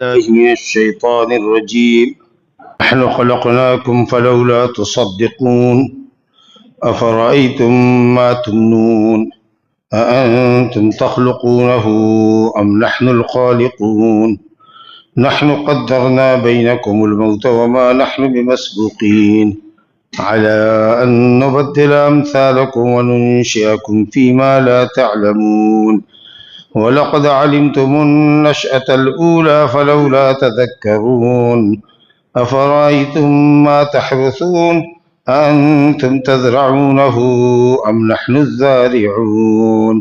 الله من الشيطان الرجيم. نحن خلقناكم فلولا تصدقون أفرأيتم ما تمنون أأنتم تخلقونه أم نحن الخالقون نحن قدرنا بينكم الموت وما نحن بمسبوقين على أن نبدل أمثالكم وننشئكم فيما لا تعلمون وَلَقَدْ عَلِمْتُمُ النَّشْأَةَ الْأُولَى فَلَوْلَا تَذَكَّرُونَ أَفَرَأَيْتُم مَّا تَحْرُثُونَ أَأَنتُمْ تَزْرَعُونَهُ أَمْ نَحْنُ الزَّارِعُونَ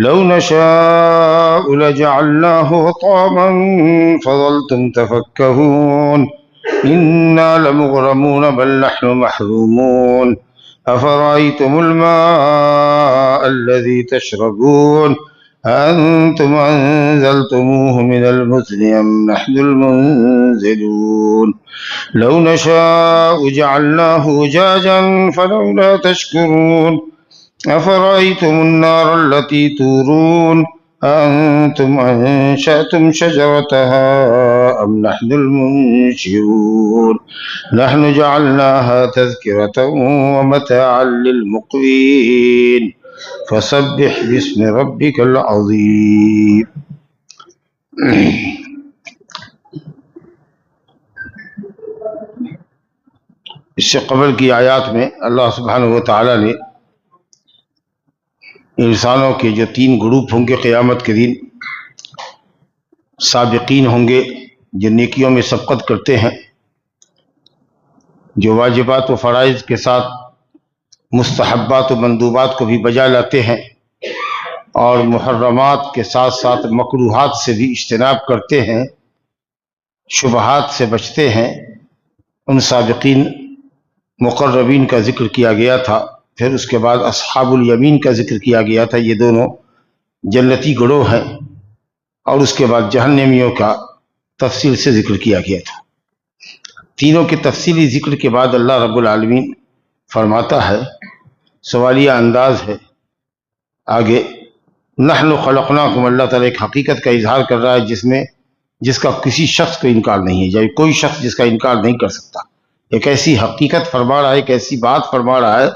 لَوْ نَشَاءُ لَجَعَلْنَاهُ حُطَامًا فَظَلْتُمْ تَفَكَّهُونَ إِنَّا لَمُغْرَمُونَ بَلْ نَحْنُ مَحْرُومُونَ أَفَرَأَيْتُمُ الْمَاءَ الَّذِي تَشْرَبُونَ أَأَنتُمْ أَنزَلْتُمُوهُ مِنَ الْمُزْنِ أَمْ نَحْنُ الْمُنزِلُونَ لَوْ نَشَاءُ جَعَلْنَاهُ أُجَاجًا فَلَوْلَا تَشْكُرُونَ أَفَرَأَيْتُمُ النَّارَ الَّتِي تُورُونَ أَأَنتُمْ أَنشَأْتُمْ شَجَرَتَهَا أَمْ نَحْنُ الْمُنشِئُونَ نَحْنُ جَعَلْنَاهَا تَذْكِرَةً وَمَتَاعًا لِلْمُقْوِينَ فسبح بسم ربک العظیم۔ اس سے قبل کی آیات میں اللہ سبحانہ و تعالیٰ نے انسانوں کے جو تین گروپ ہوں گے قیامت کے دن، سابقین ہوں گے جو نیکیوں میں سبقت کرتے ہیں، جو واجبات و فرائض کے ساتھ مستحبات و مندوبات کو بھی بجا لاتے ہیں، اور محرمات کے ساتھ ساتھ مکروہات سے بھی اجتناب کرتے ہیں، شبہات سے بچتے ہیں، ان سابقین مقربین کا ذکر کیا گیا تھا۔ پھر اس کے بعد اصحاب الیمین کا ذکر کیا گیا تھا، یہ دونوں جنتی گروہ ہیں، اور اس کے بعد جہنمیوں کا تفصیل سے ذکر کیا گیا تھا۔ تینوں کے تفصیلی ذکر کے بعد اللہ رب العالمین فرماتا ہے، سوالیہ انداز ہے آگے، نحن خلقناکم، اللہ تعالیٰ ایک حقیقت کا اظہار کر رہا ہے جس کا کسی شخص کو انکار نہیں ہے، یا کوئی شخص جس کا انکار نہیں کر سکتا۔ ایک ایسی حقیقت فرما رہا ہے، ایک ایسی بات فرما رہا ہے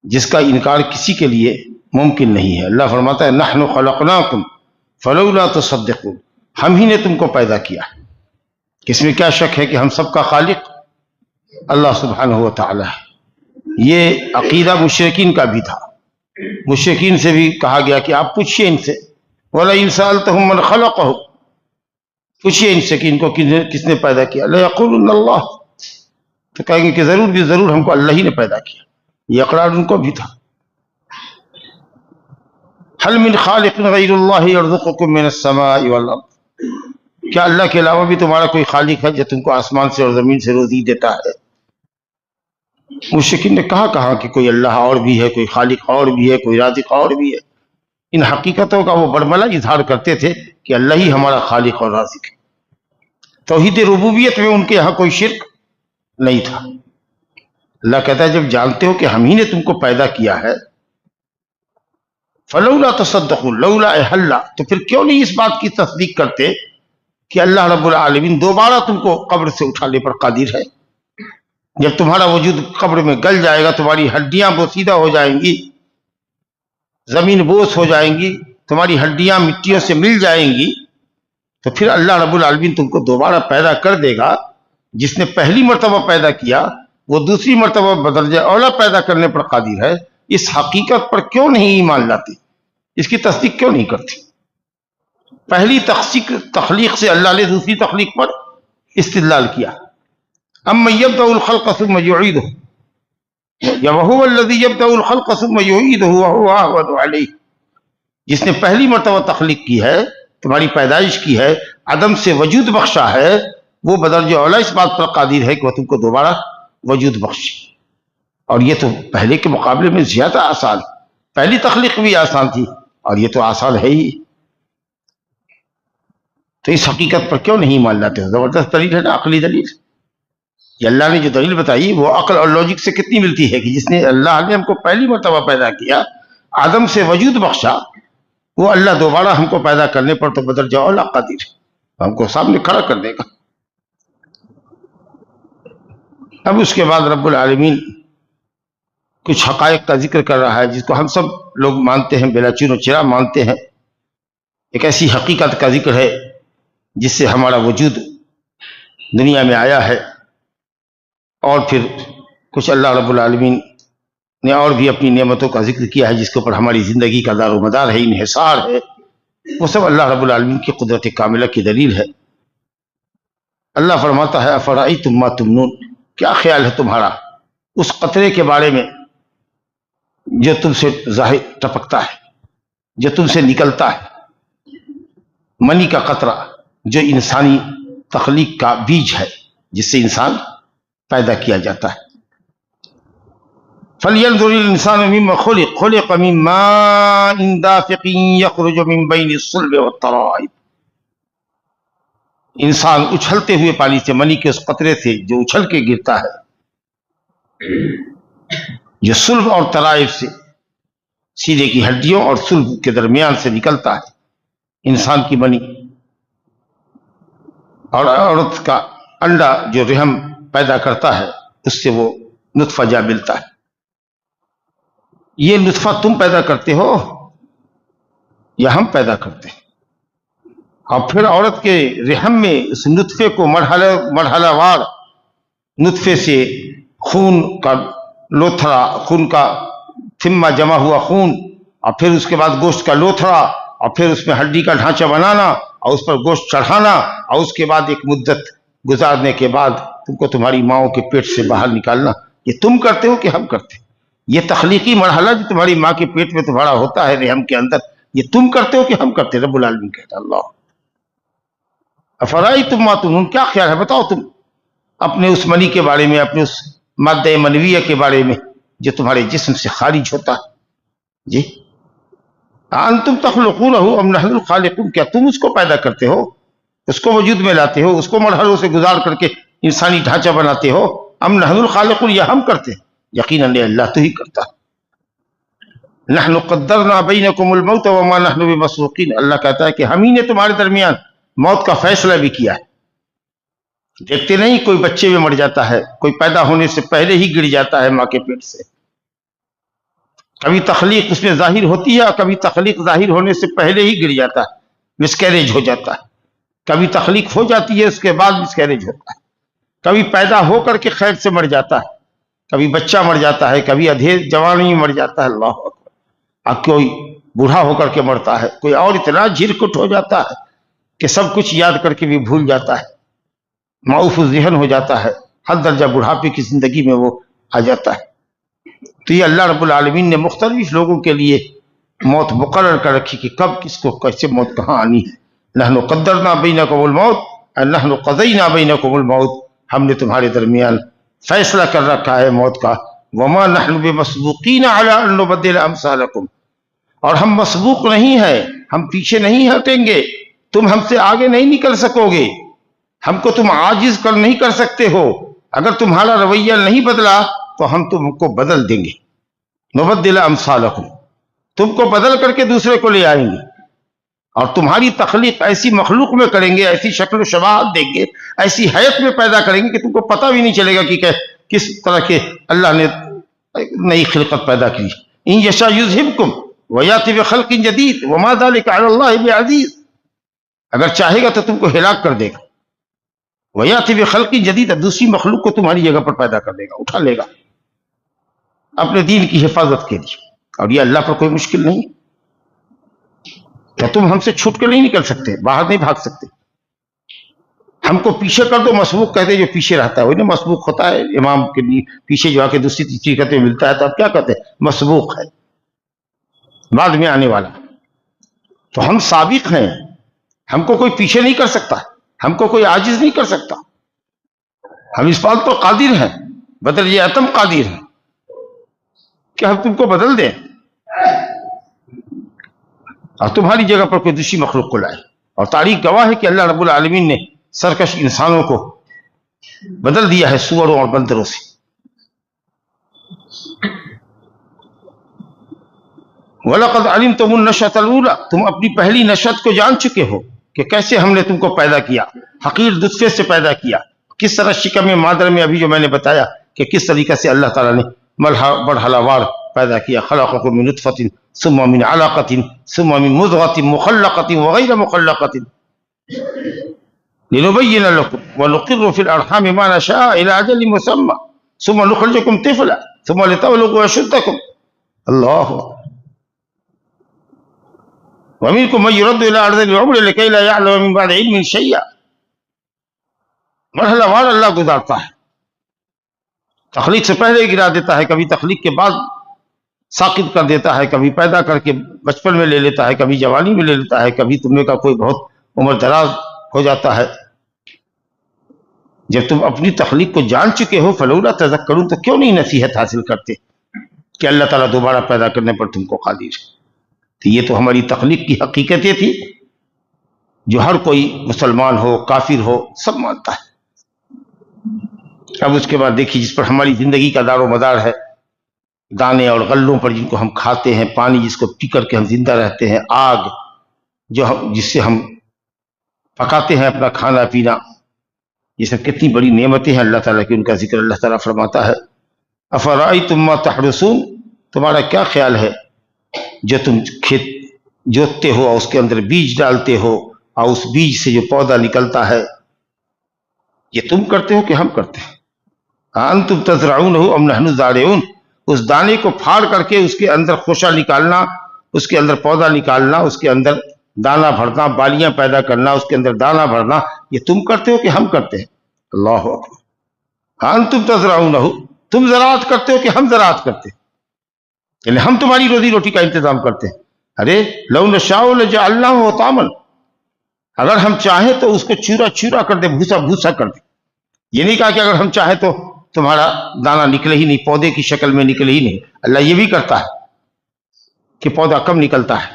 جس کا انکار کسی کے لیے ممکن نہیں ہے۔ اللہ فرماتا ہے نحن خلقناکم فلولا تصدقون، ہم ہی نے تم کو پیدا کیا۔ اس میں کیا شک ہے کہ ہم سب کا خالق اللہ سبحانہ و تعالی ہے۔ یہ عقیدہ مشرکین کا بھی تھا، مشرکین سے بھی کہا گیا کہ آپ پوچھئے ان سے، وَلَئِن سَأَلْتَهُم مَّنْ خَلَقَهُمْ، پوچھئے ان سے کہ ان کو کس نے پیدا کیا، لَيَقُولُنَّ اللَّهُ، تو کہیں گے کہ ضرور بھی ضرور ہم کو اللہ ہی نے پیدا کیا۔ یہ اقرار ان کو بھی تھا۔ هَلْ مِنْ خَالِقٍ غَيْرُ اللَّهِ يَرْزُقُكُم مِّنَ السَّمَاءِ وَالْأَرْضِ، کیا اللہ کے علاوہ بھی تمہارا کوئی خالق ہے جو تم کو آسمان سے اور زمین سے روزی دیتا ہے؟ مشرکین نے کہا کہ کوئی اللہ اور بھی ہے، کوئی خالق اور بھی ہے، کوئی رازق اور بھی ہے۔ ان حقیقتوں کا وہ برملا اظہار کرتے تھے کہ اللہ ہی ہمارا خالق اور رازق ہے۔ توحید ربوبیت میں ان کے یہاں کوئی شرک نہیں تھا۔ اللہ کہتا ہے جب جانتے ہو کہ ہم ہی نے تم کو پیدا کیا ہے، فلولا تصدقون، لولا احلا، تو پھر کیوں نہیں اس بات کی تصدیق کرتے کہ اللہ رب العالمین دوبارہ تم کو قبر سے اٹھانے پر قادر ہے۔ جب تمہارا وجود قبر میں گل جائے گا، تمہاری ہڈیاں بوسیدہ ہو جائیں گی، زمین بوس ہو جائیں گی، تمہاری ہڈیاں مٹیوں سے مل جائیں گی، تو پھر اللہ رب العالمین تم کو دوبارہ پیدا کر دے گا۔ جس نے پہلی مرتبہ پیدا کیا وہ دوسری مرتبہ بدرجہ اولا پیدا کرنے پر قادر ہے۔ اس حقیقت پر کیوں نہیں ایمان لاتے؟ اس کی تصدیق کیوں نہیں کرتے؟ پہلی تخلیق سے اللہ نے دوسری تخلیق پر استدلال کیا، اَمَّن يَبْدَأُ الْخَلْقَ ثُمَّ يُعِيدُهُ، یا وَهُوَ الَّذِي يَبْدَأُ الْخَلْقَ ثُمَّ يُعِيدُهُ وَهُوَ أَهْوَنُ عَلَيْهِ، جس نے پہلی مرتبہ تخلیق کی ہے، تمہاری پیدائش کی ہے، عدم سے وجود بخشا ہے، وہ بدرجہ اولا اس بات پر قادر ہے کہ وہ تم کو دوبارہ وجود بخشے۔ اور یہ تو پہلے کے مقابلے میں زیادہ آسان، پہلی تخلیق بھی آسان تھی اور یہ تو آسان ہے ہی۔ تو اس حقیقت پر کیوں نہیں مان لاتے؟ زبردست دلیل ہے نا، عقلی دلیل۔ یہ اللہ نے جو دلیل بتائی وہ عقل اور لوجک سے کتنی ملتی ہے کہ جس نے اللہ نے ہم کو پہلی مرتبہ پیدا کیا، آدم سے وجود بخشا، وہ اللہ دوبارہ ہم کو پیدا کرنے پر تو بدرجہ اولا قادر ہے۔ ہم کو سامنے کھڑا کر دے گا۔ اب اس کے بعد رب العالمین کچھ حقائق کا ذکر کر رہا ہے جس کو ہم سب لوگ مانتے ہیں، بلا چون و چرا مانتے ہیں۔ ایک ایسی حقیقت کا ذکر ہے جس سے ہمارا وجود دنیا میں آیا ہے، اور پھر کچھ اللہ رب العالمین نے اور بھی اپنی نعمتوں کا ذکر کیا ہے جس کے اوپر ہماری زندگی کا دار و مدار ہے، انحصار ہے۔ وہ سب اللہ رب العالمین کی قدرت کاملہ کی دلیل ہے۔ اللہ فرماتا ہے افرأیتم ما تمنون، کیا خیال ہے تمہارا اس قطرے کے بارے میں جو تم سے ظاہر ٹپکتا ہے، جو تم سے نکلتا ہے، منی کا قطرہ جو انسانی تخلیق کا بیج ہے جس سے انسان پیدا کیا جاتا ہے۔ فَلْيَنْظُرِ الْإِنسَانُ مِمَّا خُلِقَ خُلِقَ مِن مَّاءٍ دَافِقٍ يَخْرُجُ مِن بَيْنِ الصُّلْبِ وَالتَّرَائِبِ، انسان اچھلتے ہوئے پانی سے، منی کے اس قطرے سے جو اچھل کے گرتا ہے، جو صلب اور ترائب سے، سیدھے کی ہڈیوں اور صلب کے درمیان سے نکلتا ہے انسان کی منی، اور عورت کا انڈا جو رحم پیدا کرتا ہے اس سے وہ نطفہ جا ملتا ہے۔ یہ نطفہ تم پیدا کرتے ہو یا ہم پیدا کرتے ہیں؟ اور پھر عورت کے رحم میں اس نطفے کو مرحلہ وار، نطفے سے خون کا لوتھڑا، خون کا تھما جمع ہوا خون، اور پھر اس کے بعد گوشت کا لوتھڑا، اور پھر اس میں ہڈی کا ڈھانچہ بنانا اور اس پر گوشت چڑھانا، اور اس کے بعد ایک مدت گزارنے کے بعد تم کو تمہاری ماؤں کے پیٹ سے باہر نکالنا، یہ تم کرتے ہو کہ ہم کرتے ہیں؟ یہ تخلیقی مرحلہ جو تمہاری ماں کے پیٹ میں تمہارا ہوتا ہے رحم کے اندر، یہ تم کرتے ہو کہ ہم کرتے ہیں؟ رب العالمین کہتا اللہ افرأیتم ما تمنون، کیا خیال ہے، بتاؤ تم اپنے اس منی کے بارے میں، اپنے اس مادہ منویہ کے بارے میں جو تمہارے جسم سے خارج ہوتا ہے۔ جی انتم تخلقونہ ام نحن الخالقون، کیا تم اس کو پیدا کرتے ہو، اس کو وجود میں لاتے ہو، اس کو مرحلوں سے گزار کر کے انسانی ڈھانچہ بناتے ہو؟ ام نحن الخالقون، یا ہم کرتے ہیں؟ یقیناً اللہ تو ہی کرتا ہے۔ نحن قدرنا بینکم الموت وما نحن بمسبوقین، اللہ کہتا ہے کہ ہم ہی نے تمہارے درمیان موت کا فیصلہ بھی کیا ہے۔ دیکھتے نہیں کوئی بچے میں مر جاتا ہے، کوئی پیدا ہونے سے پہلے ہی گر جاتا ہے ماں کے پیٹ سے، کبھی تخلیق اس میں ظاہر ہوتی ہے اور کبھی تخلیق ظاہر ہونے سے پہلے ہی گر جاتا ہے، مسکیریج ہو جاتا ہے، کبھی تخلیق ہو جاتی ہے اس کے بعد مسکیریج ہوتا ہے، کبھی پیدا ہو کر کے خیر سے مر جاتا ہے، کبھی بچہ مر جاتا ہے، کبھی ادھیڑ جوانی میں مر جاتا ہے، اللہ اکبر، اب کوئی بوڑھا ہو کر کے مرتا ہے، کوئی اور اتنا جھرکٹ ہو جاتا ہے کہ سب کچھ یاد کر کے بھی بھول جاتا ہے، معوف الذہن ہو جاتا ہے، ہر درجہ بڑھاپے کی زندگی میں وہ آ جاتا ہے۔ تو یہ اللہ رب العالمین نے مختلف لوگوں کے لیے موت مقرر کر رکھی کہ کب کس کو کیسے موت کہاں آنی ہے۔ نحن قدرنا بینکم الموت، نحن قضینا بینکم الموت، ہم نے تمہارے درمیان فیصلہ کر رکھا ہے موت کا۔ وما نحن بمسبوقین علی ان نبدل امثالکم، اور ہم مسبوق نہیں ہیں، ہم پیچھے نہیں ہٹیں گے، تم ہم سے آگے نہیں نکل سکو گے، ہم کو تم عاجز کر نہیں کر سکتے ہو، اگر تمہارا رویہ نہیں بدلا تو ہم تم کو بدل دیں گے۔ نبدل امثالکم، تم کو بدل کر کے دوسرے کو لے آئیں گے، اور تمہاری تخلیق ایسی مخلوق میں کریں گے، ایسی شکل و شباہت دیں گے، ایسی حیت میں پیدا کریں گے کہ تم کو پتہ بھی نہیں چلے گا کہ کس طرح کے اللہ نے نئی خلقت پیدا کی۔ ان یشاء یذہبکم ویأتی بخلق جدید وما ذلک علی اللہ بعزیز، اگر چاہے گا تو تم کو ہلاک کر دے گا، ویأتی بخلق جدید، دوسری مخلوق کو تمہاری جگہ پر پیدا کر دے گا، اٹھا لے گا اپنے دین کی حفاظت کے لیے، اور یہ اللہ پر کوئی مشکل نہیں۔ تو تم ہم سے چھوٹ کے نہیں نکل سکتے، باہر نہیں بھاگ سکتے۔ ہم کو پیچھے کر دو، مسبوق کہتے ہیں جو پیچھے رہتا ہے، وہی نا مسبوق ہوتا ہے، امام کے پیچھے جو آ کے دوسری تیسری کہتے ملتا ہے تو آپ کیا کہتے ہیں؟ مسبوق ہے، بعد میں آنے والا۔ تو ہم سابق ہیں، ہم کو کوئی پیچھے نہیں کر سکتا، ہم کو کوئی عاجز نہیں کر سکتا، ہم اس بات پر قادر ہیں، بدل یہ اتم قادر ہیں کہ ہم تم کو بدل دیں اور تمہاری جگہ پر کوئی دوسری مخلوق کو لائے۔ اور تاریخ گواہ ہے کہ اللہ رب العالمین نے سرکش انسانوں کو بدل دیا ہے سوروں اور بندروں سے۔ وَلَقَدْ عَلِمْتُمُ النَّشْأَةَ الْأُولَىٰ، تم اپنی پہلی نشأت کو جان چکے ہو کہ کیسے ہم نے تم کو پیدا کیا، حقیر نطفے سے پیدا کیا، کس طرح شکم مادر میں ابھی جو میں نے بتایا کہ کس طریقے سے اللہ تعالیٰ نے مرحلہ وار پیدا کیا. خلقکم من نطفۃ ثم من علقۃ ثم من مضغۃ مخلقۃ وغیر مخلقۃ لنبین لکم ونقر فی الارحام ما نشاء الی اجل مسمى ثم نخرجکم طفلا ثم لتبلغوا اشدکم. اللہ ومنکم من یرد الی ارذل العمر لکی لا یعلم من بعد علم شیئا. مرحلہ وار اللہ گزارتا ہے، تخلیق سے پہلے گرا دیتا ہے، کبھی تخلیق کے بعد ساقط کر دیتا ہے، کبھی پیدا کر کے بچپن میں لے لیتا ہے، کبھی جوانی میں لے لیتا ہے، کبھی تمہیں کا کوئی بہت عمر دراز ہو جاتا ہے. جب تم اپنی تخلیق کو جان چکے ہو فلولا تذکرون، تو کیوں نہیں نصیحت حاصل کرتے کہ اللہ تعالیٰ دوبارہ پیدا کرنے پر تم کو قادر ہے. تو یہ تو ہماری تخلیق کی حقیقتیں تھی جو ہر کوئی مسلمان ہو کافر ہو سب مانتا ہے. اب اس کے بعد دیکھیے جس پر ہماری زندگی کا دار و مدار ہے، دانے اور غلوں پر جن کو ہم کھاتے ہیں، پانی جس کو پی کر کے ہم زندہ رہتے ہیں، آگ جس سے ہم پکاتے ہیں اپنا کھانا پینا، یہ سب کتنی بڑی نعمتیں ہیں اللہ تعالیٰ کی. ان کا ذکر اللہ تعالیٰ فرماتا ہے افرأیتم ما تحرثون، تمہارا کیا خیال ہے جو تم کھیت جوتتے ہو اور اس کے اندر بیج ڈالتے ہو اور اس بیج سے جو پودا نکلتا ہے، یہ تم کرتے ہو کہ ہم کرتے ہیں؟ انتم تزرعونہ ام نحن الزارعون، اس دانے کو پھاڑ کر کے اس کے اندر خوشہ نکالنا، اس کے اندر پودا نکالنا، اس کے اندر دانہ بھرنا، بالیاں پیدا کرنا، اس کے اندر دانہ بھرنا، یہ تم کرتے ہو کہ ہم کرتے ہیں؟ اللہ اکبر. انتم تزرعونہ، تم زراعت کرتے ہو کہ ہم زراعت کرتے ہیں؟ یعنی ہم تمہاری روزی روٹی کا انتظام کرتے ہیں. ارے لو نشاء لجعلناہ حطاما، اگر ہم چاہیں تو اس کو چورا چورا کر دے، بھوسا بھوسا کر دے. یہ نہیں کہا کہ اگر ہم چاہیں تو تمہارا دانہ نکلے ہی نہیں، پودے کی شکل میں نکلے ہی نہیں. اللہ یہ بھی کرتا ہے کہ پودا کم نکلتا ہے.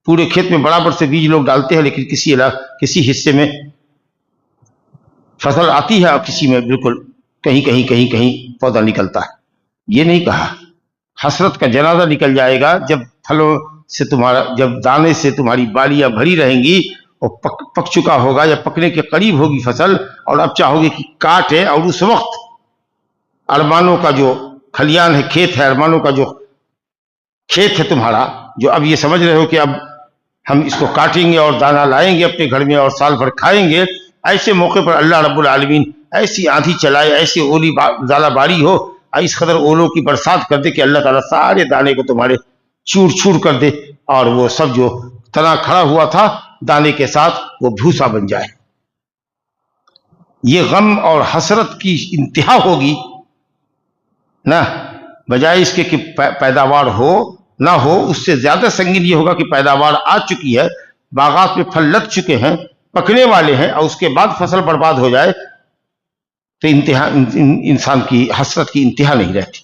پورے کھیت میں برابر سے بیج لوگ ڈالتے ہیں، لیکن کسی حصے میں فصل آتی ہے اور کسی میں بالکل کہیں پودا نکلتا ہے. یہ نہیں کہا. حسرت کا جنازہ نکل جائے گا جب پھلوں سے جب دانے سے تمہاری بالیاں بھری رہیں گی اور پک چکا ہوگا یا پکنے کے قریب ہوگی فصل، اور اب چاہو گے کہ کاٹے، اور اس وقت ارمانوں کا جو کھلیان ہے، کھیت ہے، ارمانوں کا جو کھیت ہے تمہارا، جو اب یہ سمجھ رہے ہو کہ اب ہم اس کو کاٹیں گے اور دانہ لائیں گے اپنے گھر میں اور سال بھر کھائیں گے، ایسے موقع پر اللہ رب العالمین ایسی آندھی چلائے، ایسی اولی زالہ باری ہو، اس قدر اولوں کی برسات کر دے کہ اللہ تعالیٰ سارے دانے کو تمہارے چور چور کر دے، اور وہ سب جو تنا کھڑا ہوا تھا دانے کے ساتھ وہ بھوسا بن جائے. یہ غم اور حسرت کی انتہا ہوگی نہ، بجائے اس کے کہ پیداوار ہو نہ ہو. اس سے زیادہ سنگین یہ ہوگا کہ پیداوار آ چکی ہے، باغات میں پھل لگ چکے ہیں، پکنے والے ہیں، اور اس کے بعد فصل برباد ہو جائے تو انسان کی حسرت کی انتہا نہیں رہتی.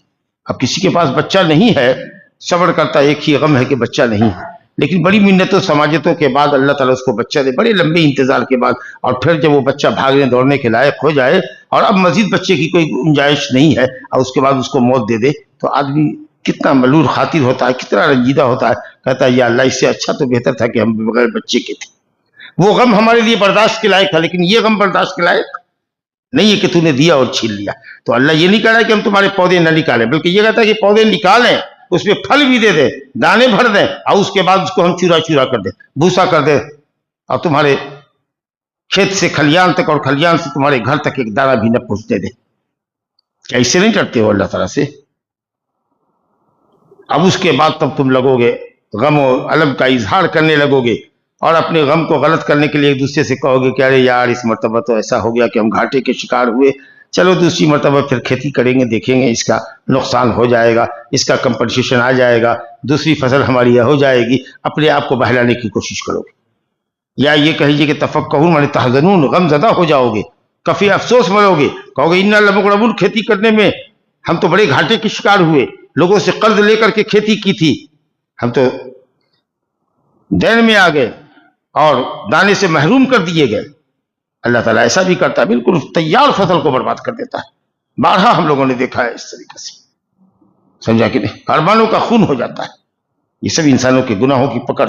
اب کسی کے پاس بچہ نہیں ہے، صبر کرتا، ایک ہی غم ہے کہ بچہ نہیں ہے، لیکن بڑی منتوں سماجتوں کے بعد اللہ تعالیٰ اس کو بچہ دے، بڑے لمبے انتظار کے بعد، اور پھر جب وہ بچہ بھاگنے دوڑنے کے لائق ہو جائے اور اب مزید بچے کی کوئی گنجائش نہیں ہے، اور اس کے بعد اس کو موت دے دے، تو آدمی کتنا ملول خاطر ہوتا ہے، کتنا رنجیدہ ہوتا ہے، کہتا ہے یا اللہ اس سے اچھا تو بہتر تھا کہ ہم بغیر بچے کے تھے. وہ غم ہمارے لیے برداشت کے لائق تھا، لیکن یہ غم برداشت کے لائق نہیں ہے کہ تو نے دیا اور چھین لیا. تو اللہ یہ نہیں کہہ رہا ہے کہ ہم تمہارے پودے نہ نکالیں، بلکہ یہ کہتا ہے کہ پودے نکالیں، اس میں پھل بھی دے دیں، دانے بھر دیں، اور اس کے بعد اس کو ہم چورا چورا کر دیں، بھوسا کر دیں، اور تمہارے کھیت سے کھلیان تک اور کھلیان سے تمہارے گھر تک ایک دانہ بھی نہ پہنچنے دیں. کیا اس سے نہیں ڈرتے ہو اللہ تعالیٰ سے؟ اب اس کے بعد تب تم لگو گے غم و الم کا اظہار کرنے لگو گے، اور اپنے غم کو غلط کرنے کے لیے ایک دوسرے سے کہو گے کہ ارے یار اس مرتبہ تو ایسا ہو گیا کہ ہم گھاٹے کے شکار ہوئے، چلو دوسری مرتبہ پھر کھیتی کریں گے، دیکھیں گے اس کا نقصان ہو جائے گا، اس کا کمپنسیشن آ جائے گا، دوسری فصل ہماری یہ ہو جائے گی. اپنے آپ کو بہلانے کی کوشش کرو گے، یا یہ کہیے کہ تفکہون مانے تحزنون، غم زدہ ہو جاؤ گے، کفی افسوس مرو گے، کہو گے انا لمغرمون، کھیتی کرنے میں ہم تو بڑے گھاٹے کے شکار ہوئے، لوگوں سے قرض لے کر کے کھیتی کی تھی، ہم تو دین میں آ گئے اور دانے سے محروم کر دیے گئے. اللہ تعالیٰ ایسا بھی کرتا ہے، بالکل تیار فصل کو برباد کر دیتا ہے. بارہا ہم لوگوں نے دیکھا ہے اس طریقے سے، سمجھا کہ نہیں؟ ارمانوں کا خون ہو جاتا ہے. یہ سب انسانوں کے گناہوں کی پکڑ.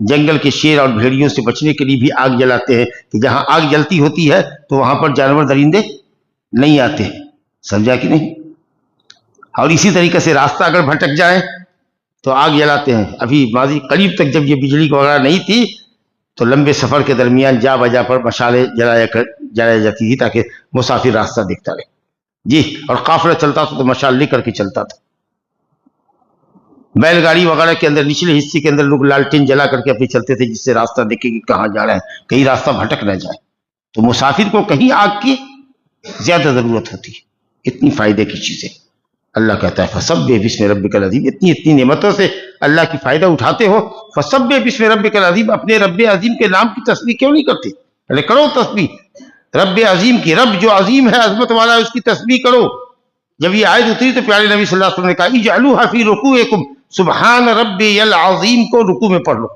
جنگل کے شیر اور بھیڑیوں سے بچنے کے لیے بھی آگ جلاتے ہیں کہ جہاں آگ جلتی ہوتی ہے تو وہاں پر جانور درندے نہیں آتے، سمجھا کہ نہیں؟ اور اسی طریقے سے راستہ اگر بھٹک جائے تو آگ جلاتے ہیں۔ ابھی ماضی قریب تک جب یہ بجلی وغیرہ نہیں تھی تو لمبے سفر کے درمیان جا بجا پر مشالیں جلائی جاتی تھی تاکہ مسافر راستہ دیکھتا رہے۔ جی، اور قافلہ چلتا تھا تو مشال لے کر کے چلتا تھا۔ بیل گاڑی وغیرہ کے اندر نچلے حصے کے اندر لوگ لالٹین جلا کر کے اپنے چلتے تھے جس سے راستہ دیکھے کہ کہاں جا رہے ہیں، کہیں راستہ بھٹک نہ جائے۔ تو مسافر کو کہیں آگ کی زیادہ ضرورت ہوتی ہے، اتنی فائدے کی چیزیں۔ اللہ کہتا ہے فسبح بسم ربک العظیم، اتنی نعمتوں سے اللہ کی فائدہ اٹھاتے ہو، فسبح بسم ربک العظیم، اپنے رب عظیم کے نام کی تسبیح کیوں نہیں کرتے؟ پہلے کرو تسبیح رب عظیم کی، رب جو عظیم ہے، عظمت والا ہے، اس کی تسبیح کرو۔ جب یہ آیت اتری تو پیارے نبی صلی اللہ علیہ وسلم نے کہا اجعلوها فی رکوعکم، سبحان ربی العظیم کو رکوع میں پڑھ لو۔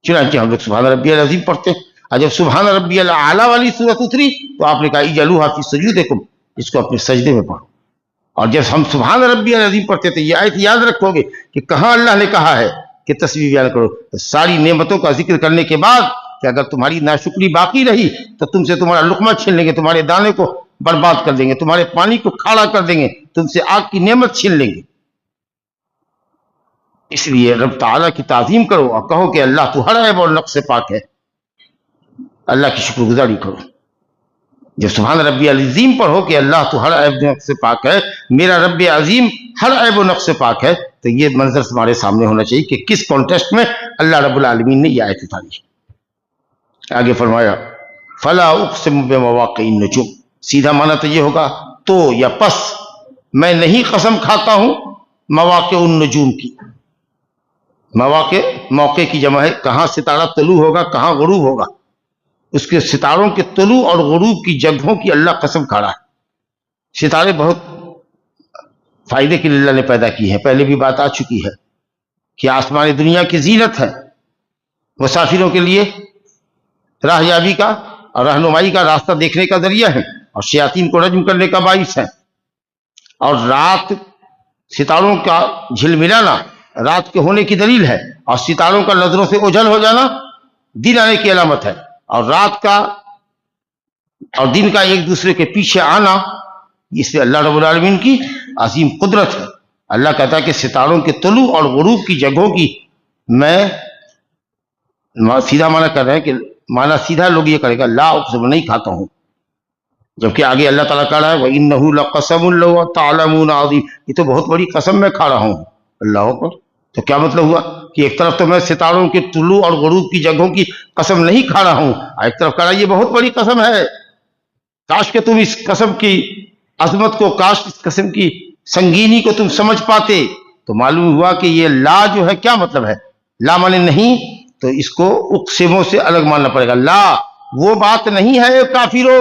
چنانچہ ہم لوگ سبحان ربی العظیم پڑھتے ہیں، اور جب سبحان ربی الاعلی والی صورت اتری تو آپ نے کہا اجعلوها فی سجودکم، اس کو اپنے سجدے میں پڑھو۔ اور جب ہم سبحان ربی العظیم پڑھتے تھے، یہ آیت یاد رکھو گے کہ کہاں اللہ نے کہا ہے کہ تسبیح بیان کرو، ساری نعمتوں کا ذکر کرنے کے بعد کہ اگر تمہاری ناشکری باقی رہی تو تم سے تمہارا لقمہ چھین لیں گے، تمہارے دانے کو برباد کر دیں گے، تمہارے پانی کو کھاڑا کر دیں گے، تم سے آگ کی نعمت چھین لیں گے۔ اس لیے رب تعالیٰ کی تعظیم کرو اور کہو کہ اللہ تو ہر عیب اور نقص سے پاک ہے، اللہ کی شکر گزاری کرو۔ جب سبحان ربی العظیم پڑھو کہ اللہ تو ہر عیب و نقص سے پاک ہے، میرا رب عظیم ہر عیب و نقص سے پاک ہے، تو یہ منظر تمہارے سامنے ہونا چاہیے کہ کس کانٹیکسٹ میں اللہ رب العالمین نے یہ آیت اتاری۔ آگے فرمایا فلا اقسم بمواقع النجوم، سیدھا معنی تو یہ ہوگا تو یا پس میں نہیں قسم کھاتا ہوں مواقع النجوم کی۔ مواقع موقع کی جمع ہے، کہاں ستارہ طلوع ہوگا کہاں غروب ہوگا، اس کے ستاروں کے طلوع اور غروب کی جگہوں کی اللہ قسم کھا رہا ہے۔ ستارے بہت فائدے کے لیے اللہ نے پیدا کی ہیں، پہلے بھی بات آ چکی ہے کہ آسمان دنیا کی زینت ہے، مسافروں کے لیے راہیابی کا اور رہنمائی کا راستہ دیکھنے کا ذریعہ ہے، اور شیاطین کو رجم کرنے کا باعث ہے۔ اور رات ستاروں کا جھلملانا رات کے ہونے کی دلیل ہے، اور ستاروں کا نظروں سے اوجھل ہو جانا دن آنے کی علامت ہے، اور رات کا اور دن کا ایک دوسرے کے پیچھے آنا اس سے اللہ رب العالمین کی عظیم قدرت ہے۔ اللہ کہتا ہے کہ ستاروں کے طلوع اور غروب کی جگہوں کی میں سیدھا معنی کر رہے ہیں کہ معنی سیدھا لوگ یہ کرے گا لا اقسم، نہیں کھاتا ہوں، جبکہ آگے اللہ تعالیٰ کہہ رہا ہے وَإِنَّهُ لَقَسَمٌ لَوْ تَعْلَمُونَ عَظِيمٌ، یہ تو بہت بڑی قسم میں کھا رہا ہوں۔ اللہ اکبر، تو کیا مطلب ہوا کہ ایک طرف تو میں ستاروں کے طلوع اور غروب کی جگہوں کی قسم نہیں کھا رہا ہوں، اور ایک طرف کہہ رہا ہے یہ بہت بڑی قسم ہے، کاش کہ تم اس قسم کی عظمت کو، کاش اس قسم کی سنگینی کو تم سمجھ پاتے۔ تو معلوم ہوا کہ یہ لا جو ہے کیا مطلب ہے، لا مانے نہیں، تو اس کو اقسموں سے الگ ماننا پڑے گا۔ لا وہ بات نہیں ہے اے کافرو،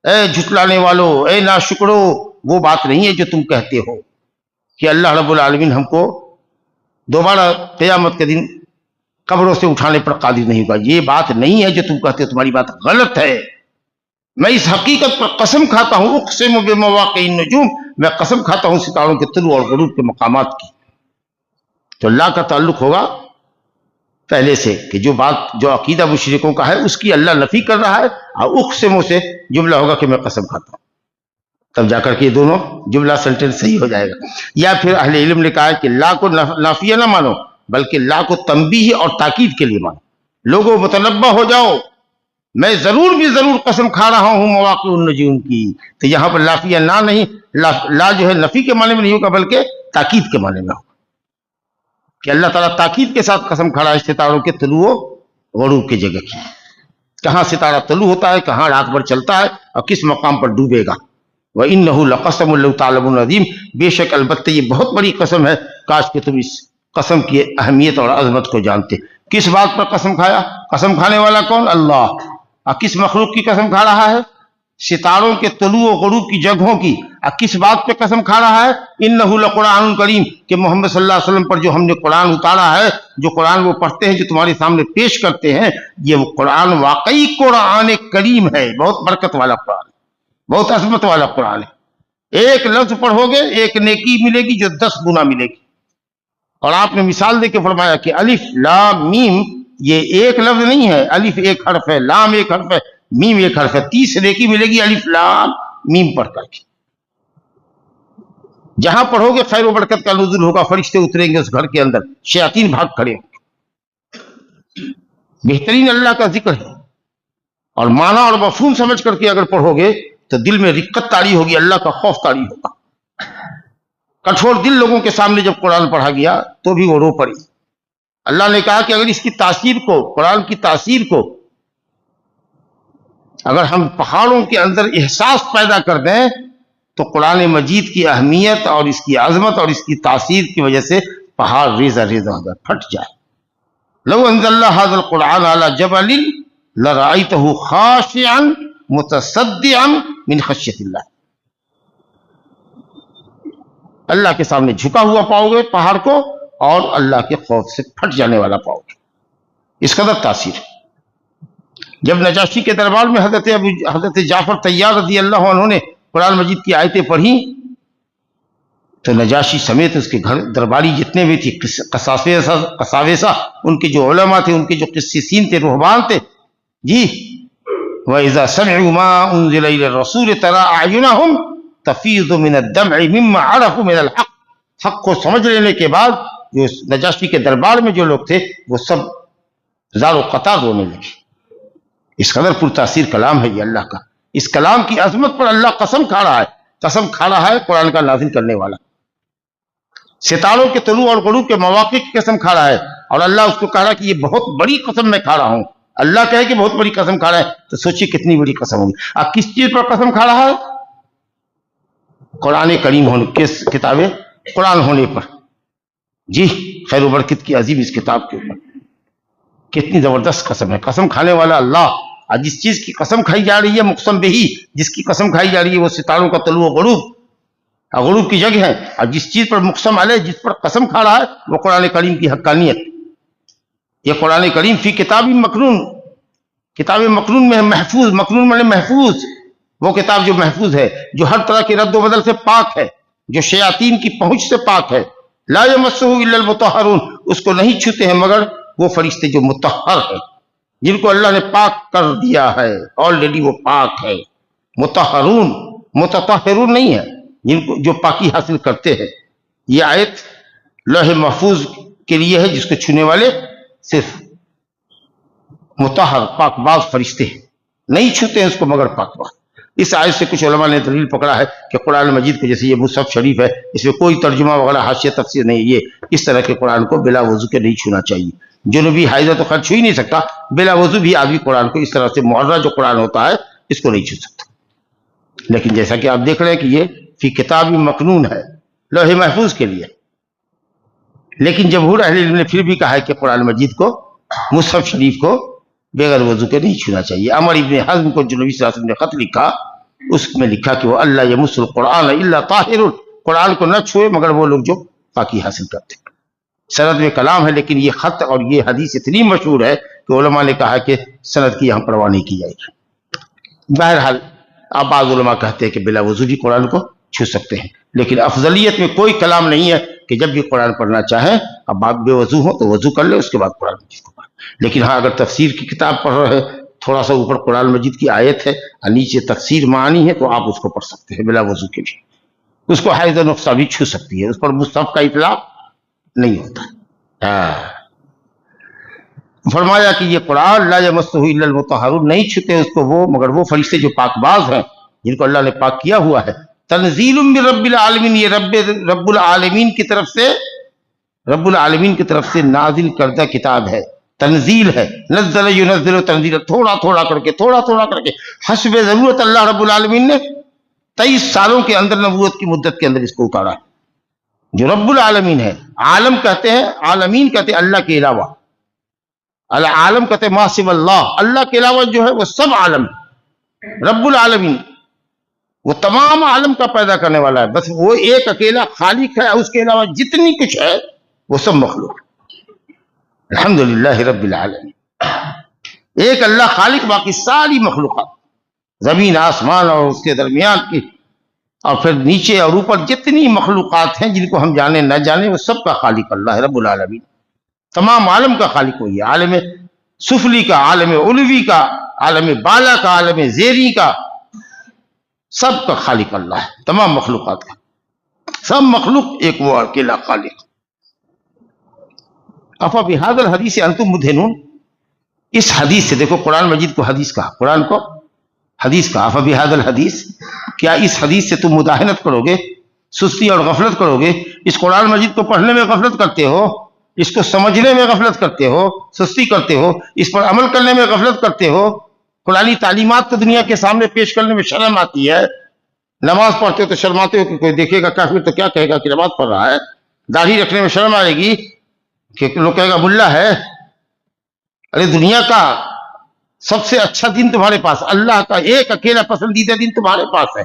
اے جھٹلانے والو، اے ناشکرو، وہ بات نہیں ہے جو تم کہتے ہو کہ اللہ رب العالمین ہم کو دوبارہ قیامت کے دن قبروں سے اٹھانے پر قادر نہیں ہوگا، یہ بات نہیں ہے جو تم کہتے ہو، تمہاری بات غلط ہے۔ میں اس حقیقت پر قسم کھاتا ہوں، اقسم بمواقع النجوم، میں قسم کھاتا ہوں ستاروں کے طلوع اور غروب کے مقامات کی۔ تو اللہ کا تعلق ہوگا پہلے سے کہ جو بات جو عقیدہ مشرکوں کا ہے اس کی اللہ نفی کر رہا ہے، اور اقسموں سے جملہ ہوگا کہ میں قسم کھاتا ہوں، تب جا کر کے یہ دونوں جملہ سنٹینس صحیح ہو جائے گا۔ یا پھر اہل علم نے کہا ہے کہ لا کو نافیہ نہ مانو بلکہ لا کو تنبیہ اور تاکید کے لیے مانو، لوگوں متنبہ ہو جاؤ میں ضرور بھی ضرور قسم کھا رہا ہوں مواقع النجوم کی۔ تو یہاں پر لافیہ نہ نہیں، لا جو ہے نفی کے معنی میں نہیں ہوگا بلکہ تاکید کے معنی میں ہوگا، کہ اللہ تعالیٰ تاکید کے ساتھ قسم کھا رہا ہے ستاروں کے طلوع و غروب کی جگہ کی، کہاں ستارہ طلوع ہوتا ہے، کہاں رات بھر چلتا ہے، اور کس مقام پر ڈوبے گا۔ وَإِنَّهُ لَقَسَمٌ لَوْ تَعْلَمُونَ عَظِيمٌ، بے شک البتہ یہ بہت بڑی قسم ہے، کاش کہ تم اس قسم کی اہمیت اور عظمت کو جانتے۔ کس بات پر قسم کھایا؟ قسم کھانے والا کون؟ اللہ۔ اور کس مخلوق کی قسم کھا رہا ہے؟ ستاروں کے طلوع و غروب کی جگہوں کی۔ اور کس بات پہ قسم کھا رہا ہے؟ انہ لقرآن کریم، کہ محمد صلی اللہ علیہ وسلم پر جو ہم نے قرآن اتارا ہے، جو قرآن وہ پڑھتے ہیں، جو تمہارے سامنے پیش کرتے ہیں، یہ وہ قرآن واقعی قرآن کریم ہے، بہت برکت والا قرآن، بہت عظمت والا قرآن ہے۔ ایک لفظ پڑھو گے ایک نیکی ملے گی جو 10 گنا ملے گی، اور آپ نے مثال دے کے فرمایا کہ الف لام میم یہ ایک لفظ نہیں ہے، الف ایک حرف ہے، لام ایک حرف ہے، میم ایک حرف ہے، 30 نیکی ملے گی الف لام میم پڑھ کر کے۔ جہاں پڑھو گے خیر و برکت کا نزول ہوگا، فرشتے اتریں گے اس گھر کے اندر، شیاطین بھاگ کھڑے ہوں گے۔ بہترین اللہ کا ذکر ہے، اور معنی اور مفہوم سمجھ کر کے اگر پڑھو گے تو دل میں رقت طاری ہوگی، اللہ کا خوف طاری ہوگا۔ کٹھور دل لوگوں کے سامنے جب قرآن پڑھا گیا تو بھی وہ رو پڑی۔ اللہ نے کہا کہ اگر اس کی تاثیر کو، قرآن کی تاثیر کو اگر ہم پہاڑوں کے اندر احساس پیدا کر دیں تو قرآن مجید کی اہمیت اور اس کی عظمت اور اس کی تاثیر کی وجہ سے پہاڑ ریزہ ریزہ ہو جائے، پھٹ جائے۔ لو انزلنا هذا القرآن على جبل لرأيته خاشعا متصدعا من خشية اللہ۔ اللہ کے سامنے جھکا ہوا پاؤ گے پہاڑ کو، اور اللہ کے خوف سے پھٹ جانے والا پاؤ گے، اس قدر تاثیر ہے۔ جب نجاشی کے دربار میں حضرت جعفر طیار رضی اللہ عنہ نے قرآن مجید کی آیتیں پڑھی تو نجاشی سمیت اس کے گھر درباری جتنے بھی تھے، قساویسہ ان کے جو علماء تھے، ان کے جو قسیسین تھے، رہبان تھے، جی وَإِذَا سَمِعُوا مَا أُنزِلَ إِلَى الرَّسُولِ تَرَىٰ أَعْيُنَهُمْ تفیض من الدمع مما عرفوا من الحق۔ حق کو سمجھ لینے کے بعد جو نجاشی کے دربار میں جو لوگ تھے وہ سب زار و قطار رونے لگے۔ اس قدر پرتاثیر کلام ہے یہ اللہ کا۔ اس کلام کی عظمت پر اللہ قسم کھا رہا ہے، قسم کھا رہا ہے قرآن کا نازل کرنے والا۔ ستاروں کے طلوع اور غروب کے مواقع کی قسم کھا رہا ہے، اور اللہ اس کو کہہ رہا ہے کہ یہ بہت بڑی قسم میں کھا رہا ہوں۔ اللہ کہے کہ بہت بڑی قسم کھا رہا ہے تو سوچیے کتنی بڑی قسم ہوگی۔ اب کس چیز پر قسم کھا رہا ہے؟ قرآن کریم ہونے، کس کتاب قرآن ہونے پر، جی خیر و برکت کی عظیم اس کتاب کے اوپر۔ کتنی زبردست قسم ہے، قسم کھانے والا اللہ۔ اور جس چیز کی قسم کھائی جا رہی ہے مقسم بہی، جس کی قسم کھائی جا رہی ہے وہ ستاروں کا طلوع و غروب کی جگہ ہے، اور جس چیز پر مقسم علیہ، جس پر قسم کھا رہا ہے وہ قرآن کریم کی حقانیت۔ یہ قرآن کریم فی کتاب مکنون، کتاب مکنون میں محفوظ، مکنون میں محفوظ، وہ کتاب جو محفوظ ہے، جو ہر طرح کے رد و بدل سے پاک ہے، جو شیاطین کی پہنچ سے پاک ہے۔ لا یمسہ الا المطہرون، اس کو نہیں چھوتے ہیں مگر وہ فرشتے جو مطہر ہیں، جن کو اللہ نے پاک کر دیا ہے، آلریڈی وہ پاک ہے۔ مطہرون، متطہرون نہیں ہے، جن کو جو پاکی حاصل کرتے ہیں۔ یہ آیت لوح محفوظ کے لیے ہے، جس کو چھونے والے صرف مطہر پاک باز فرشتے ہیں، نہیں چھوتے ہیں اس کو مگر پاک باز۔ اس آیت سے کچھ علماء نے دلیل پکڑا ہے کہ قرآن مجید کو، جیسے یہ مصحف شریف ہے، اس میں کوئی ترجمہ وغیرہ حاشیہ تفسیر نہیں، یہ اس طرح کے قرآن کو بلا وضو کے نہیں چھونا چاہیے۔ جنوبی حائضہ تو خیر چھو ہی نہیں سکتا، بلا وضو بھی آدمی قرآن کو اس طرح سے معرہ جو قرآن ہوتا ہے اس کو نہیں چھو سکتا۔ لیکن جیسا کہ آپ دیکھ رہے ہیں کہ یہ فی کتاب مکنون ہے، لوح محفوظ کے لیے۔ لیکن جمہور اہل علم نے پھر بھی کہا ہے کہ قرآن مجید کو، مصحف شریف کو بغیر وضو کے نہیں چھونا چاہیے۔ عمر ابن حزم کو جو نبی صلی اللہ علیہ وسلم نے خط لکھا، اس میں لکھا کہ وہ اللہ یمس القرآن الا طاہر، قرآن کو نہ چھوئے مگر وہ لوگ جو پاکی حاصل کرتے ہیں۔ سند میں کلام ہے، لیکن یہ خط اور یہ حدیث اتنی مشہور ہے کہ علماء نے کہا کہ سند کی یہاں پرواہ نہیں کی جائے گی۔ بہرحال اب بعض علماء کہتے ہیں کہ بلا وضو بھی قرآن کو چھو سکتے ہیں، لیکن افضلیت میں کوئی کلام نہیں ہے کہ جب بھی قرآن پڑھنا چاہیں، اب آپ بے وضو ہو تو وضو کر لیں، اس کے بعد قرآن مجید کو پڑھیں۔ لیکن ہاں اگر تفسیر کی کتاب پڑھ رہے ہیں، تھوڑا سا اوپر قرآن مجید کی آیت ہے اور نیچے تفسیر معانی ہے، تو آپ اس کو پڑھ سکتے ہیں بلا وضو کے بھی۔ اس کو حائض نفسہ بھی چھو سکتی ہے، اس پر مصحف کا اطلاق نہیں ہوتا۔ فرمایا کہ یہ قرآن لا یمسہ الا المطہرون، نہیں چھوتے اس کو وہ مگر وہ فرشتے جو پاک باز ہیں، جن کو اللہ نے پاک کیا ہوا ہے۔ تنزیل من رب العالمین، یہ رب العالمین کی طرف سے، رب العالمین کی طرف سے نازل کردہ کتاب ہے، تنزیل ہے۔ نزل ینزل تنزیل، تھوڑا تھوڑا کر کے حسب ضرورت اللہ رب العالمین نے 23 سالوں کے اندر، نبوت کی مدت کے اندر اس کو اتارا ہے۔ جو رب العالمین ہے، عالم کہتے ہیں، عالمین کہتے ہیں اللہ کے علاوہ، العالم کہتے ہیں ما سوى اللہ، اللہ کے علاوہ جو ہے وہ سب عالم ہے۔ رب العالمین وہ تمام عالم کا پیدا کرنے والا ہے، بس وہ ایک اکیلا خالق ہے، اس کے علاوہ جتنی کچھ ہے وہ سب مخلوق ہے۔ الحمدللہ رب العالمین، ایک اللہ خالق، باقی ساری مخلوقات، زمین آسمان اور اس کے درمیان کی اور پھر نیچے اور اوپر جتنی مخلوقات ہیں جن کو ہم جانے نہ جانے، وہ سب کا خالق اللہ ہے رب العالمین. تمام عالم کا خالق وہی ہے، عالم سفلی کا، عالم علوی کا، عالم بالا کا، عالم زیری کا، سب کا خالق اللہ ہے، تمام مخلوقات کا. سب مخلوق ایک وہ اکیلا خالق. افا بہذا الحدیث انتم مدہنون، اس حدیث سے، دیکھو قرآن مجید کو حدیث کہا، قرآن کو حدیث کہا. افا بہذا الحدیث، کیا اس حدیث سے تم مداہنت کرو گے، سستی اور غفلت کرو گے؟ اس قرآن مجید کو پڑھنے میں غفلت کرتے ہو، اس کو سمجھنے میں غفلت کرتے ہو، سستی کرتے ہو، اس پر عمل کرنے میں غفلت کرتے ہو. قرآنی تعلیمات کو دنیا کے سامنے پیش کرنے میں شرم آتی ہے. نماز پڑھتے ہو تو شرماتے ہو کہ کوئی دیکھے گا کافر تو کیا کہے گا کہ نماز پڑھ رہا ہے. داڑھی رکھنے میں شرم آئے گی کہ لوگ کہے گا ملا ہے. ارے دنیا کا سب سے اچھا دین تمہارے پاس، اللہ کا ایک اکیلا پسندیدہ دین تمہارے پاس ہے.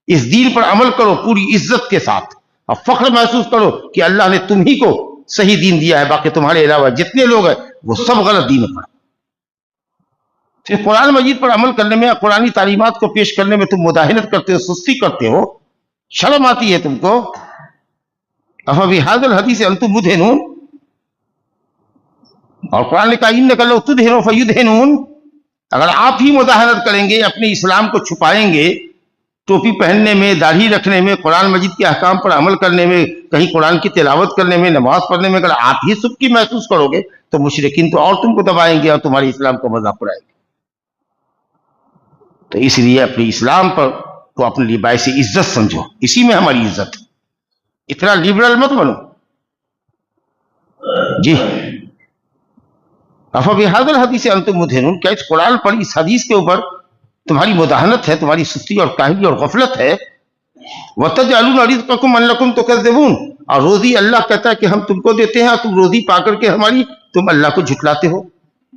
اس دین پر عمل کرو پوری عزت کے ساتھ اور فخر محسوس کرو کہ اللہ نے تم ہی کو صحیح دین دیا ہے، باقی تمہارے علاوہ جتنے لوگ ہیں وہ سب غلط دین پر. قرآن مجید پر عمل کرنے میں، قرآنی تعلیمات کو پیش کرنے میں تم مداہنت کرتے ہو، سستی کرتے ہو، شرم آتی ہے تم کو. افبہذا الحدیث انتم مدہنون، اور قرآن نے کہا انک لو تدہن فیدہنون، اگر آپ ہی مداہنت کریں گے، اپنے اسلام کو چھپائیں گے، ٹوپی پہننے میں، داڑھی رکھنے میں، قرآن مجید کے احکام پر عمل کرنے میں، کہیں قرآن کی تلاوت کرنے میں، نماز پڑھنے میں، اگر آپ ہی سب کی محسوس کرو گے تو مشرکین تو اور تم کو دبائیں گے اور تمہارے اسلام کو مذاق اڑائیں گے. تو اس لیے اپنے اسلام پر کو اپنے لیے باعث عزت سمجھو، اسی میں ہماری عزت ہے. اتنا لبرل مت بنو. جی افبہذا الحدیث انتم مدہنون، کیا اس قرآن پر، اس حدیث کے اوپر تمہاری مداہنت ہے، تمہاری سستی اور کاہلی اور غفلت ہے. وَتَجْعَلُونَ رِزْقَكُمْ أَنَّكُمْ تُكَذِّبُونَ، اور روزی اللہ کہتا ہے کہ ہم تم کو دیتے ہیں اور تم روزی پا کر کے ہماری، تم اللہ کو جھٹلاتے ہو.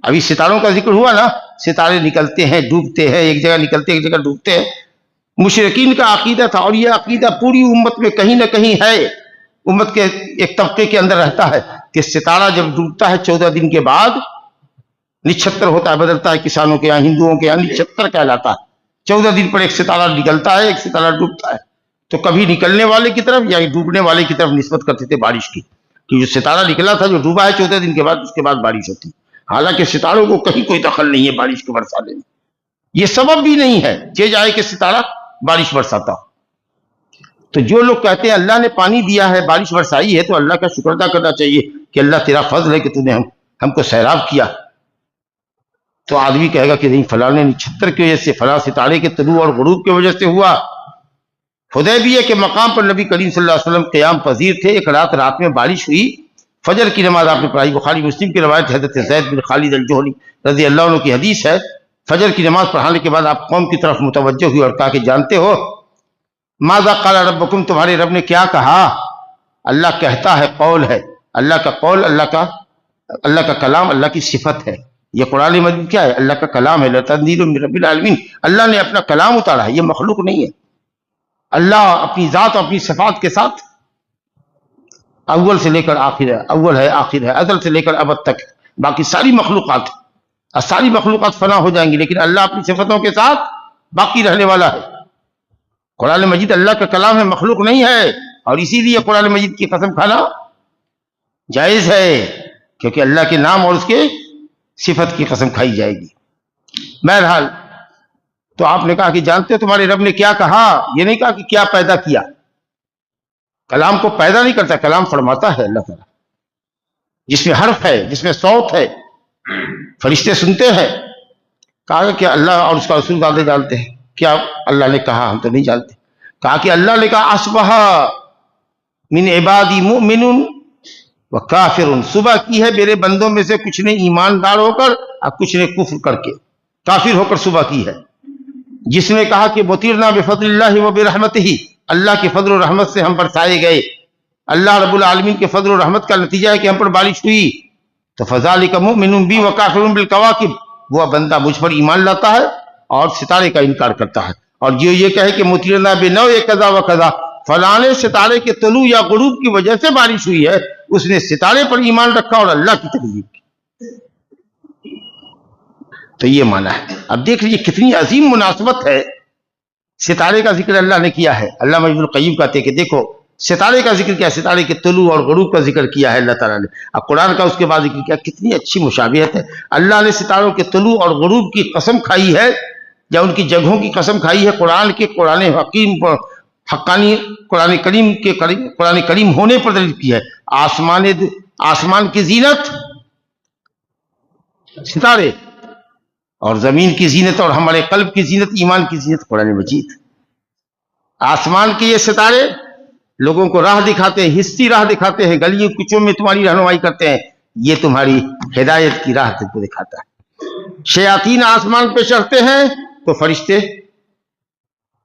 ابھی ستاروں کا ذکر ہوا نا، ستارے نکلتے ہیں ڈوبتے ہیں، ایک جگہ نکلتے ایک جگہ ڈوبتے ہیں. مشرکین کا عقیدہ تھا، اور یہ عقیدہ پوری امت میں کہیں نہ کہیں ہے، امت کے ایک طبقے کے اندر رہتا ہے کہ ستارہ جب ڈوبتا ہے 14 دن کے بعد، نچھتر ہوتا ہے، بدلتا ہے کسانوں کے یہاں، ہندوؤں کے یہاں نچھتر کہلاتا ہے. 14 دن پر ایک ستارہ نکلتا ہے، ایک ستارہ ڈوبتا ہے. تو کبھی نکلنے والے کی طرف یا ڈوبنے والے کی طرف نسبت کرتے تھے بارش کی، کہ جو ستارہ نکلا تھا، جو ڈوبا ہے 14 دن کے بعد، اس کے بعد بارش ہوتی. حالانکہ ستاروں کو کہیں کوئی دخل نہیں ہے بارش کو برسانے میں، یہ سبب بھی نہیں ہے یہ جائے کہ ستارہ بارش برساتا. تو جو لوگ کہتے ہیں اللہ نے پانی دیا ہے، بارش برسائی ہے، تو اللہ کا شکر ادا کرنا چاہیے کہ اللہ تیرا فضل ہے کہ تو نے ہم کو سیراب کیا. تو آدمی کہے گا کہ نہیں، فلاں نے نچھتر کی وجہ سے، فلاں ستارے کے طلوع اور غروب کی وجہ سے ہوا. حدیبیہ کے مقام پر نبی کریم صلی اللہ علیہ وسلم قیام پذیر تھے. ایک رات میں بارش ہوئی، فجر کی نماز آپ نے پڑھائی، بخاری مسلم کی روایت، حضرت زید بن خالد الجہنی رضی اللہ عنہ کی حدیث ہے. فجر کی نماز پڑھانے کے بعد آپ قوم کی طرف متوجہ ہوئی اور کہا کہ جانتے ہو ماذا قال ربکم، تمہارے رب نے کیا کہا؟ اللہ کہتا ہے، قول ہے، اللہ کا قول، اللہ کا کلام، اللہ کی صفت ہے. یہ قرآن مجید کیا ہے؟ اللہ کا کلام ہے. لتنزیل من رب العالمین، اللہ نے اپنا کلام اتارا ہے، یہ مخلوق نہیں ہے. اللہ اپنی ذات اور اپنی صفات کے ساتھ اول سے لے کر آخر ہے، اول ہے آخر ہے، ازل سے لے کر ابد تک. باقی ساری مخلوقات فنا ہو جائیں گی، لیکن اللہ اپنی صفتوں کے ساتھ باقی رہنے والا ہے. قرآن مجید اللہ کا کلام ہے، مخلوق نہیں ہے. اور اسی لیے قرآن مجید کی قسم کھانا جائز ہے، کیونکہ اللہ کے نام اور اس کے صفت کی قسم کھائی جائے گی. بہرحال تو آپ نے کہا کہ جانتے ہو تمہارے رب نے کیا کہا؟ یہ نہیں کہا کہ کیا پیدا کیا. کلام کو پیدا نہیں کرتا، کلام فرماتا ہے اللہ تعالیٰ، جس میں حرف ہے، جس میں صوت ہے، فرشتے سنتے ہیں. کہا کہ اللہ اور اس کا رسول زیادہ جانتے ہیں. کیا اللہ نے کہا؟ ہم تو نہیں جانتے. کہا کہ اللہ نے کہا اصبح من عبادی مؤمن و کافر، صبح کی ہے میرے بندوں میں سے کچھ نے ایماندار ہو کر اور کچھ نے کفر کر کے، کافر ہو کر صبح کی ہے. جس نے کہا کہ مطرنا بفضل اللہ و برحمتہ، اللہ کے فضل و رحمت سے ہم پر سائے گئے، اللہ رب العالمین کے فضل و رحمت کا نتیجہ ہے کہ ہم پر بارش ہوئی. تو فذالک مؤمن بی و کافر بالکواکب، وہ بندہ مجھ پر ایمان لاتا ہے اور ستارے کا انکار کرتا ہے. اور جو یہ کہے کہ مطرنا بنوع کذا و کذا، فلانے ستارے کے طلوع یا غروب کی وجہ سے بارش ہوئی ہے، اس نے ستارے پر ایمان رکھا اور اللہ کی تکذیب کی. تو یہ معنی ہے. اب دیکھ لیجیے کتنی عظیم مناسبت ہے ستارے کا ذکر اللہ نے کیا ہے. علامہ ابن القیم کہتے ہیں کہ دیکھو ستارے کا ذکر کیا, ستارے کے طلوع اور غروب کا ذکر کیا ہے اللہ تعالیٰ نے. اب قرآن کا اس کے بعد ذکر کیا, کتنی اچھی مشابہت ہے. اللہ نے ستاروں کے طلوع اور غروب کی قسم کھائی ہے یا ان کی جگہوں کی قسم کھائی ہے قرآن کے, قرآن حکیم پر, حقانی قرآن کریم ہونے پر دلیل کی ہے. آسمان کی زینت ستارے, اور زمین کی زینت اور ہمارے قلب کی زینت, ایمان کی زینت قرآن مجید. آسمان کے یہ ستارے لوگوں کو راہ دکھاتے ہیں, ہستی راہ دکھاتے ہیں, گلیوں کوچوں میں تمہاری رہنمائی کرتے ہیں, یہ تمہاری ہدایت کی راہ کو دکھاتا ہے. شیاطین آسمان پہ چڑھتے ہیں تو فرشتے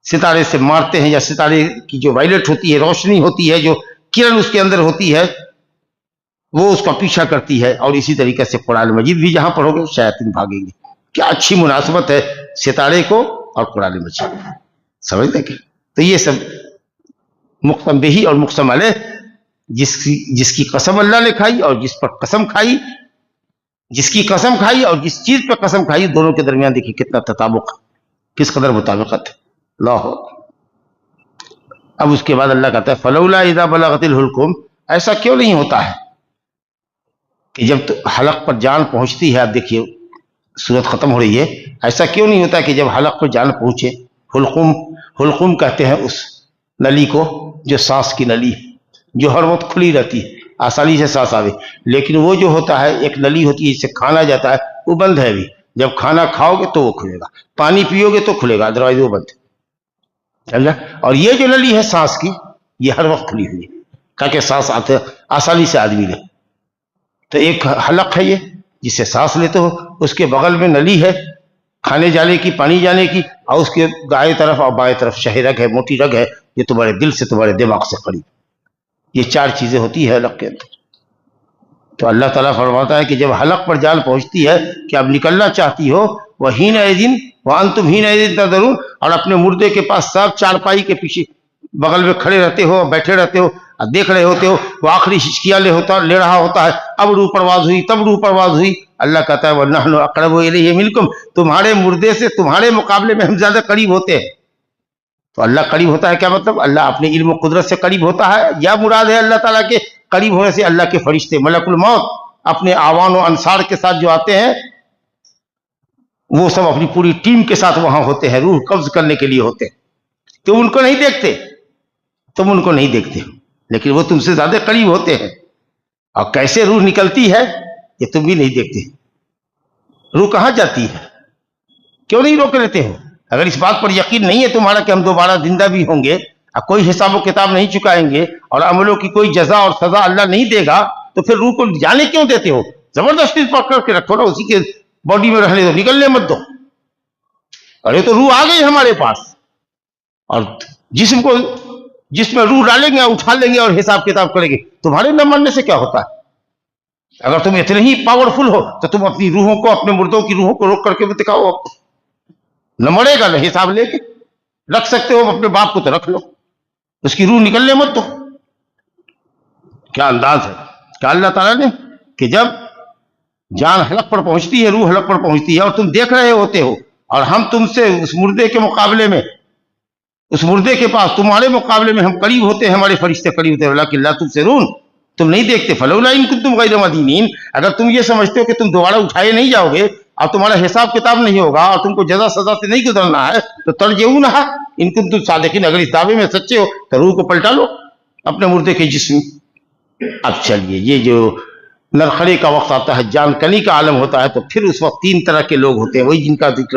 ستارے سے مارتے ہیں, یا ستارے کی جو وائلٹ ہوتی ہے, روشنی ہوتی ہے, جو کرن اس کے اندر ہوتی ہے, وہ اس کا پیچھا کرتی ہے. اور اسی طریقے سے قرآن مجید بھی جہاں پڑھو گے شیاطین بھاگیں گے. کیا اچھی مناسبت ہے ستارے کو اور قرآن مجید, سمجھتے کہ تو یہ سب مقسم بہی اور مقسم علیہ, جس کی قسم اللہ نے کھائی اور جس پر قسم کھائی, جس کی قسم کھائی اور جس چیز پہ قسم کھائی, دونوں کے درمیان دیکھیے کتنا تطابق, کس قدر مطابقت ہے. اللہ. اب اس کے بعد اللہ کہتا ہے فلولا اذا بلغت الحلقوم, ایسا کیوں نہیں ہوتا ہے کہ جب حلق پر جان پہنچتی ہے, آپ دیکھیے سورت ختم ہو رہی ہے, ایسا کیوں نہیں ہوتا کہ جب حلق پر جان پہنچے, حلقوم کہتے ہیں اس نلی کو جو سانس کی نلی جو ہر وقت کھلی رہتی ہے, آسانی سے سانس آوے, لیکن وہ جو ہوتا ہے ایک نلی ہوتی ہے جس سے کھانا جاتا ہے, وہ بند ہے ابھی. جب کھانا کھاؤ گے تو وہ کھلے گا, پانی پیو گے تو کھلے گا, ادروائز وہ بند. سمجھا؟ اور یہ جو نلی ہے سانس کی, یہ ہر وقت کھلی ہوئی ہے تاکہ سانس آتے آسانی سے آدمی لے. تو ایک حلق ہے یہ جس سے سانس لیتے ہو, اس کے بغل میں نلی ہے کھانے جانے کی, پانی جانے کی, اور اس کے دائیں طرف اور بائیں طرف شہ رگ ہے, موٹی رگ ہے, یہ تمہارے دل سے تمہارے دماغ سے قریب. یہ چار چیزیں ہوتی ہے حلق کے اندر. تو اللہ تعالیٰ فرماتا ہے کہ جب حلق پر جان پہنچتی ہے کہ اب نکلنا چاہتی ہو, وَحِينَئِذٍ وَأَنْتُمْ حِينَئِذٍ تَنظُرُونَ, اور اپنے مردے کے پاس سب چارپائی کے پیچھے بغل میں کھڑے رہتے ہو, بیٹھے رہتے ہو, دیکھ رہے ہوتے ہو, وہ آخری ہچکیاں لے رہا ہوتا ہے, اب روح پرواز ہوئی, تب روح پرواز ہوئی. اللہ کہتا ہے وَنَحْنُ أَقْرَبُ إِلَيْهِ مِنْكُمْ, تمہارے مردے سے تمہارے مقابلے میں ہم زیادہ قریب ہوتے ہیں. تو اللہ قریب ہوتا ہے, کیا مطلب؟ اللہ اپنے علم و قدرت سے قریب ہوتا ہے, یا مراد ہے اللہ تعالیٰ کے قریب ہونے سے اللہ کے فرشتے ملک الموت اپنے آوان و انصار کے ساتھ جو آتے ہیں, وہ سب اپنی پوری ٹیم کے ساتھ وہاں ہوتے ہیں, روح قبض کرنے کے لیے ہوتے ہیں. تم ان کو نہیں دیکھتے, تم ان کو نہیں دیکھتے, لیکن وہ تم سے زیادہ قریب ہوتے ہیں. اور کیسے روح نکلتی ہے یہ تم بھی نہیں دیکھتے. روح کہاں جاتی ہے, کیوں نہیں روک لیتے ہو؟ اگر اس بات پر یقین نہیں ہے تمہارا کہ ہم دوبارہ زندہ بھی ہوں گے, اب کوئی حساب و کتاب نہیں چکائیں گے, اور عملوں کی کوئی جزا اور سزا اللہ نہیں دے گا, تو پھر روح کو جانے کیوں دیتے ہو؟ زبردستی پکڑ کے رکھو نا, اسی کے باڈی میں رہنے دو, نکلنے مت دو. ارے تو روح آ گئی ہمارے پاس, اور جس میں روح ڈالیں گے, اٹھا لیں گے اور حساب کتاب کریں گے. تمہارے نہ مرنے سے کیا ہوتا ہے؟ اگر تم اتنے ہی پاورفل ہو تو تم اپنی روحوں کو, اپنے مردوں کی روحوں کو روک کر کے بھی دکھاؤ. نہ مرے گا نہ حساب لے کے رکھ سکتے ہو, اپنے باپ کو تو رکھ لو, اس کی روح نکلنے مت دو. کیا انداز ہے کہ اللہ تعالیٰ نے کہ جب جان حلق پر پہنچتی ہے, روح حلق پر پہنچتی ہے, اور تم دیکھ رہے ہوتے ہو, اور ہم تم سے اس مردے کے مقابلے میں, اس مردے کے پاس تمہارے مقابلے میں ہم قریب ہوتے ہیں, ہمارے فرشتے قریب ہوتے ہیں, لیکن لا تبصرون, تم نہیں دیکھتے. فلولا ان کنتم غیر مدینین, اگر تم یہ سمجھتے ہو کہ تم دوبارہ اٹھائے نہیں جاؤ گے اور تمہارا حساب کتاب نہیں ہوگا اور تم کو جزا سزا سے نہیں گزرنا ہے, تو ترجعونہا ان کنتم صادقین, اگر اس دعوے میں سچے ہو تو روح کو پلٹا لو اپنے مردے کے جسم. اب چلیے, یہ جو نرخڑے کا وقت آتا ہے, جان کنی کا عالم ہوتا ہے, تو پھر اس وقت تین طرح کے لوگ ہوتے ہیں, وہی جن کا ذکر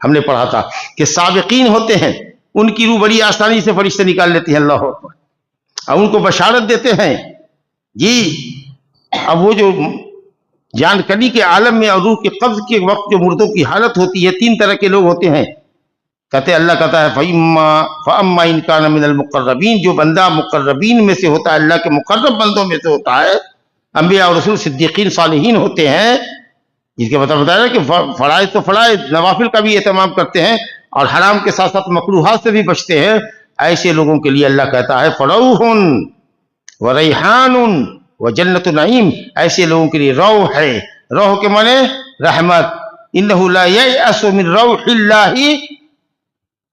ہم نے پڑھا تھا کہ سابقین ہوتے ہیں, ان کی روح بڑی آسانی سے فرشتے نکال لیتے ہیں, اللہ اکبر, اور ان کو بشارت دیتے ہیں. جی اب وہ جو جان کنی کے عالم میں اور روح کے قبض کے وقت جو مردوں کی حالت ہوتی ہے, تین طرح کے لوگ ہوتے ہیں. کہتے اللہ کہتا ہے فَأَمَّا إِنْ كَانَ مِنَ الْمُقَرَّبِينَ, جو بندہ مقربین میں سے ہوتا ہے, اللہ کے مقرب بندوں میں سے ہوتا ہے, انبیاء اور رسول, صدیقین, صالحین ہوتے ہیں, جس کے مطلب بتایا کہ فرائض تو فرائض, نوافل کا بھی اہتمام کرتے ہیں, اور حرام کے ساتھ ساتھ مکروہات سے بھی بچتے ہیں. ایسے لوگوں کے لیے اللہ کہتا ہے فَرَوْحٌ وَرَيْحَانٌ وَجَنَّتُ نَعِيمٌ, ایسے لوگوں کے لیے روح ہے, روح کے معنی رحمت. إِنَّهُ لَا يَيْأَسُ مِن رَوْحِ اللَّهِ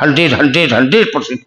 100%